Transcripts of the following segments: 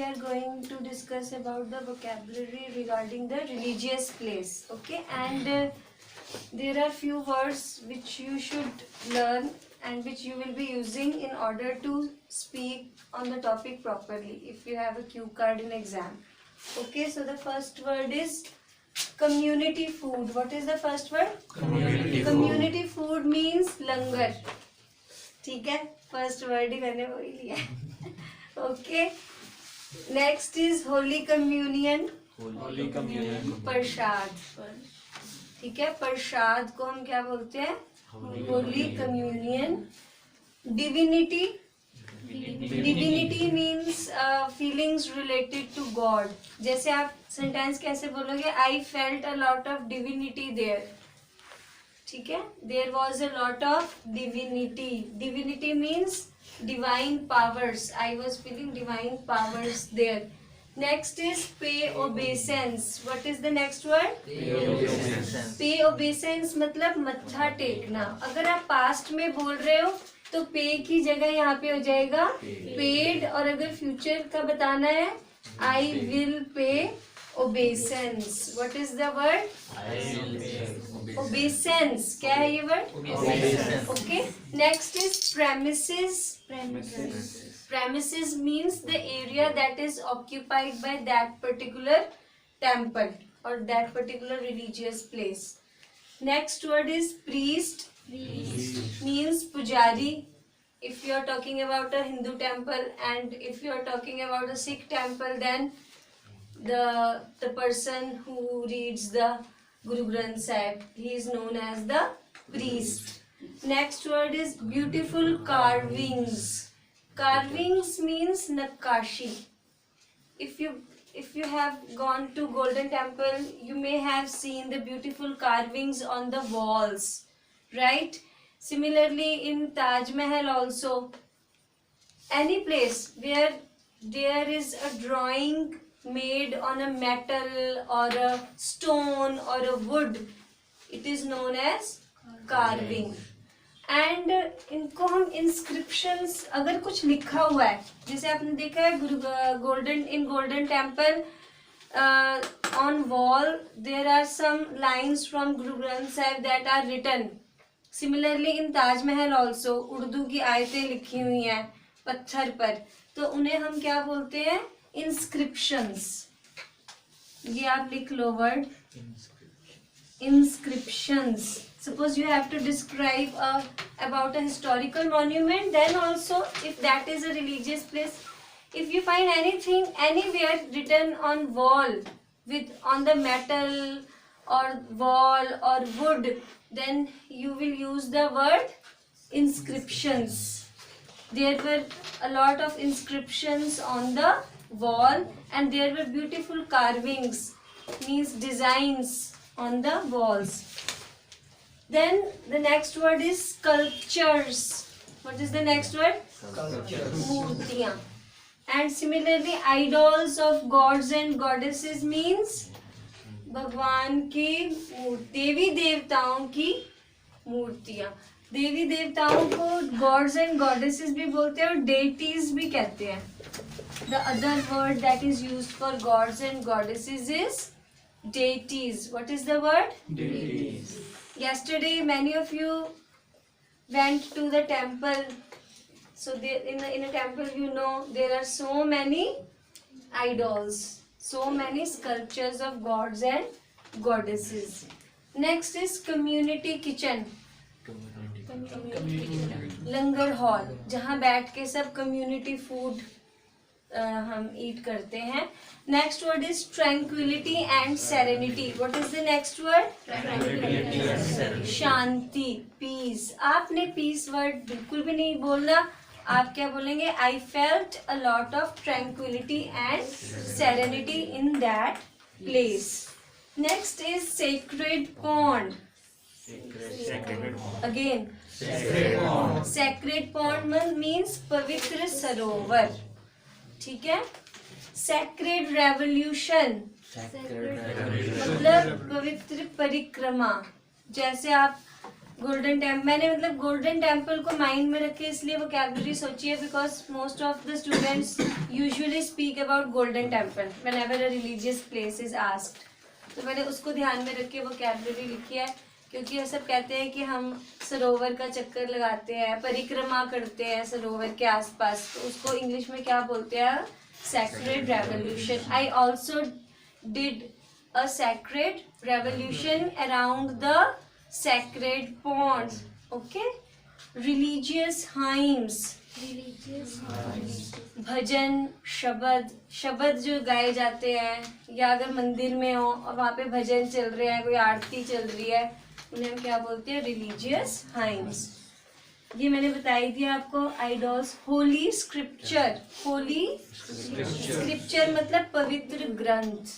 we are going to discuss about the vocabulary regarding the religious place. Okay, and there are few words which you should learn and which you will be using in order to speak on the topic properly if you have a cue card in exam. Okay, so the first word is community food. What is the first word? Community food means langar. ठीक है, first word ही मैंने वही लिया. Okay, next is holy communion. Prasad. ठीक है, प्रसाद को हम क्या बोलते हैं? Holy communion. Divinity. Divinity means feelings related to god. जैसे आप सेंटेंस कैसे बोलोगे? I felt a lot of divinity there. ठीक है, there was a lot of divinity. Divinity means divine powers. I was feeling divine powers there. Next is pay obeisance. What is the next word? Pay obeisance मतलब मत्था टेकना. अगर आप past में बोल रहे हो तो पे की जगह यहाँ पे हो जाएगा पेड, और अगर फ्यूचर का बताना है I will pay obeisance. What is the word? Obeisance. क्या है ये word? Okay. Next is premises. Premises means the area that is occupied by that particular temple or that particular religious place. Next word is priest. Means pujari. If you are talking about a Hindu temple and if you are talking about a Sikh temple, then the person who reads the Guru Granth Sahib, he is known as the priest. Next word is beautiful carvings. Carvings means nakkashi. If you have gone to Golden Temple, you may have seen the beautiful carvings on the walls, right? Similarly in Taj Mahal also, any place where there is a drawing made on a metal or a stone or a wood, it is known as carving. And इनको हम inscriptions, अगर कुछ लिखा हुआ है, जैसे आपने देखा है golden temple on wall there are some lines from Guru Granth Sahib that are written. Similarly in Taj Mahal also Urdu की आयतें लिखी हुई हैं पत्थर पर, तो उन्हें हम क्या बोलते हैं? इंस्क्रिप्शंस. ये आप लिख लो word inscriptions. Suppose you have to describe about a historical monument, then also if that is a religious place, if you find anything anywhere written on wall on the metal or wall or wood, then you will use the word inscriptions. There were a lot of inscriptions on the wall and there were beautiful carvings, means designs on the walls. Then the next word is sculptures. What is the next word? Sculptures. Murtiyan. And similarly idols of gods and goddesses means भगवान की देवी देवताओं की मूर्तियां. देवी देवताओं को gods and goddesses भी बोलते हैं और डेटीज भी कहते हैं. The other word that is used for gods and goddesses is deities. What is the word? Deities. Yesterday many of you went to the temple. So there, in a temple, you know, there are so many idols, so many sculptures of gods and goddesses. Next is community kitchen. Langar hall, जहाँ बैठ के सब community food हम eat करते हैं. Next word is tranquillity and serenity. What is the next word? शांति, peace. आपने peace word बिल्कुल भी नहीं बोलना. आप क्या बोलेंगे? I felt a lot of tranquillity and serenity in that place. Next is sacred pond. Again sacred pond means पवित्र सरोवर. ठीक है. सेक्रेड रेवोल्यूशन मतलब पवित्र परिक्रमा. जैसे आप गोल्डन टेम्पल, मैंने मतलब गोल्डन टेम्पल को माइंड में रखे इसलिए वोकैबुलरी सोची है, because most of the students usually speak about golden temple whenever a religious place is asked. तो मैंने उसको ध्यान में रख के वोकैबुलरी लिखी है, क्योंकि ये सब कहते हैं कि हम सरोवर का चक्कर लगाते हैं, परिक्रमा करते हैं सरोवर के आसपास, तो उसको इंग्लिश में क्या बोलते हैं? Sacred revolution. I also did a sacred revolution around the sacred ponds. Okay, religious hymns, भजन, शब्द, शब्द जो गाए जाते हैं, या अगर मंदिर में हो और वहाँ पे भजन चल रहे हैं, कोई आरती चल रही है, उन्हें हम क्या बोलते हैं? Religious hymns. ये मैंने बताई थी आपको। आइडॉल्स, होली स्क्रिप्चर, होली स्क्रिप्चर मतलब पवित्र ग्रंथ।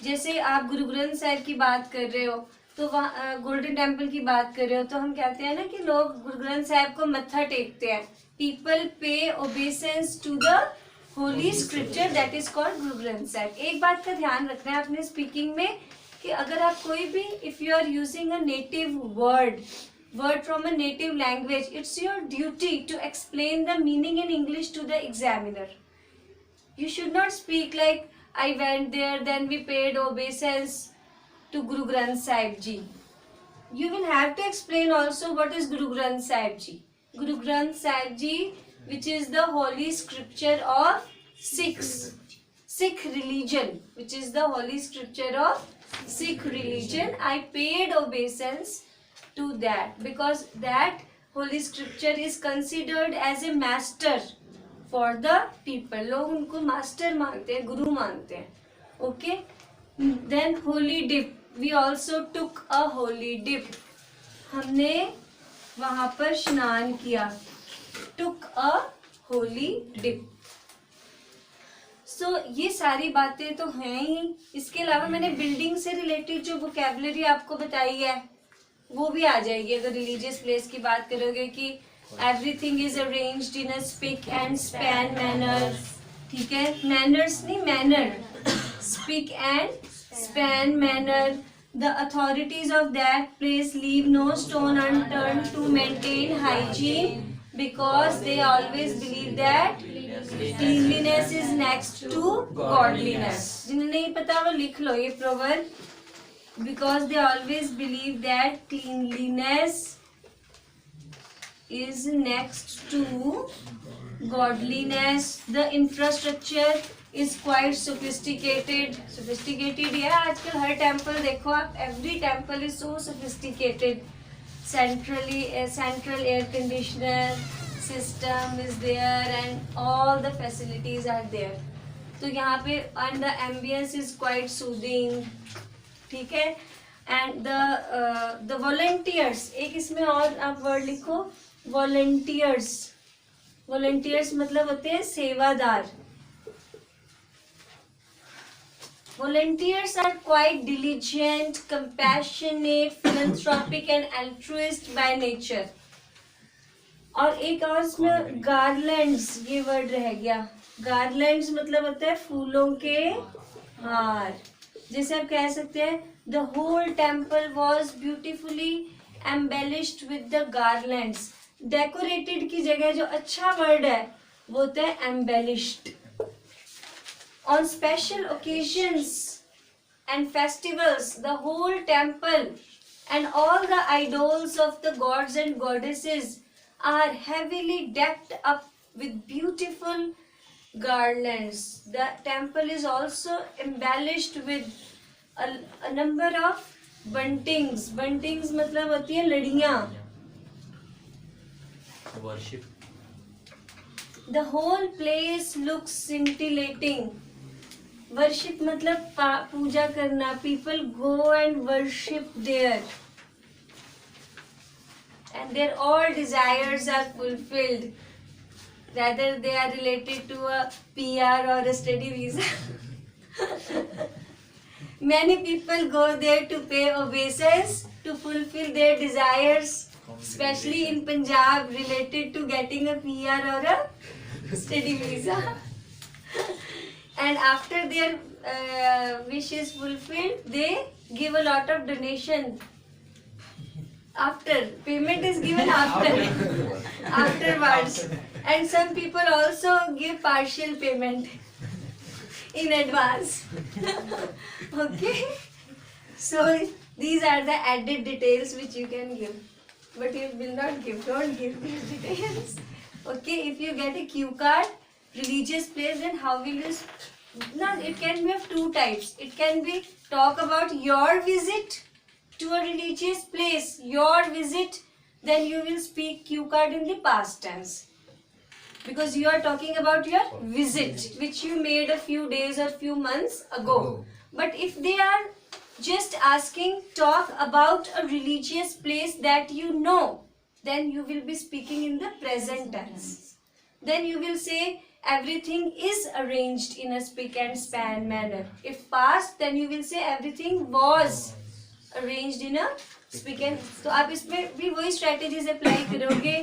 जैसे आप गुरु ग्रंथ साहिब की बात कर रहे हो, तो वहाँ गोल्डन टेम्पल की बात कर रहे हो, तो हम कहते हैं ना कि लोग गुरु ग्रंथ साहिब को मत्था टेकते हैं। People pay obeisance to the holy scripture that is called Guru Granth Sahib. एक बात का ध्यान रखना है अपने स्पीकिंग में कि अगर आप कोई भी, if you are using a native word from a native language, it's your duty to explain the meaning in English to the examiner. You should not speak like I went there, then we paid obeisance to Guru Granth Sahib Ji. You will have to explain also what is Guru Granth Sahib Ji. Guru Granth Sahib Ji, which is the holy scripture of Sikh religion, which is the holy scripture of Sikh religion. I paid obeisance to that because that holy scripture is considered as a master for the people. लोग उनको master मानते हैं, गुरु मानते हैं. Okay, then holy dip. We also took a holy dip. हमने वहाँ पर स्नान किया. Took a holy dip. So ये सारी बातें तो हैं ही. इसके अलावा मैंने बिल्डिंग से रिलेटेड जो वोकैबुलरी आपको बताई है वो भी आ जाएगी अगर रिलीजियस प्लेस की बात करोगे कि everything is arranged in a spick and span manner. ठीक है, manners नहीं manner. Spick and span manner. The authorities of that place leave no stone unturned to maintain hygiene because they always believe that cleanliness is next to godliness. जिन्हें नहीं पता वो लिख लो ये proverb. Because they always believe that cleanliness is next to godliness. The infrastructure is quite sophisticated. Sophisticated है आजकल हर temple देखो आप, every temple is so sophisticated. Central air conditioner system is there and all the facilities are there. तो यहाँ पे and the ambience is quite soothing. ठीक है, and the volunteers, एक इसमें और आप वर्ड लिखो volunteers. volunteers मतलब होते हैं सेवादार. volunteers are quite diligent, compassionate, philanthropic and altruist by nature. और एक और इसमें garlands, ये वर्ड रह गया. garlands मतलब होता है फूलों के हार. जैसे आप कह सकते हैं the whole temple was beautifully embellished with the garlands. decorated की जगह जो अच्छा वर्ड है वो होता है embellished. on special occasions and festivals the whole temple and all the idols of the gods and goddesses are heavily decked up with beautiful garlands. The temple is also embellished with a number of buntings. buntings मतलब होती है लड़ियाँ. Worship. The whole place looks scintillating. Worship मतलब पूजा करना. People go and worship there, and their all desires are fulfilled. Rather they are related to a PR or a study visa. Many people go there to pay obeisance to fulfill their desires, especially in Punjab, related to getting a PR or a study visa. And after their wish is fulfilled, they give a lot of donation. After. Payment is given after. Afterwards. And some people also give partial payment in advance. Okay. So these are the added details which you can give. But you will not give. Don't give these details. Okay. If you get a cue card, religious place, then how will you... No, it can be of two types. It can be talk about your visit to a religious place, your visit, then you will speak cue card in the past tense. Because you are talking about your visit, which you made a few days or few months ago. But if they are just asking, talk about a religious place that you know, then you will be speaking in the present tense. Then you will say, everything is arranged in a spick and span manner. If past, then you will say everything was arranged in a spick and... तो आप इसमें भी वही strategies apply करोगे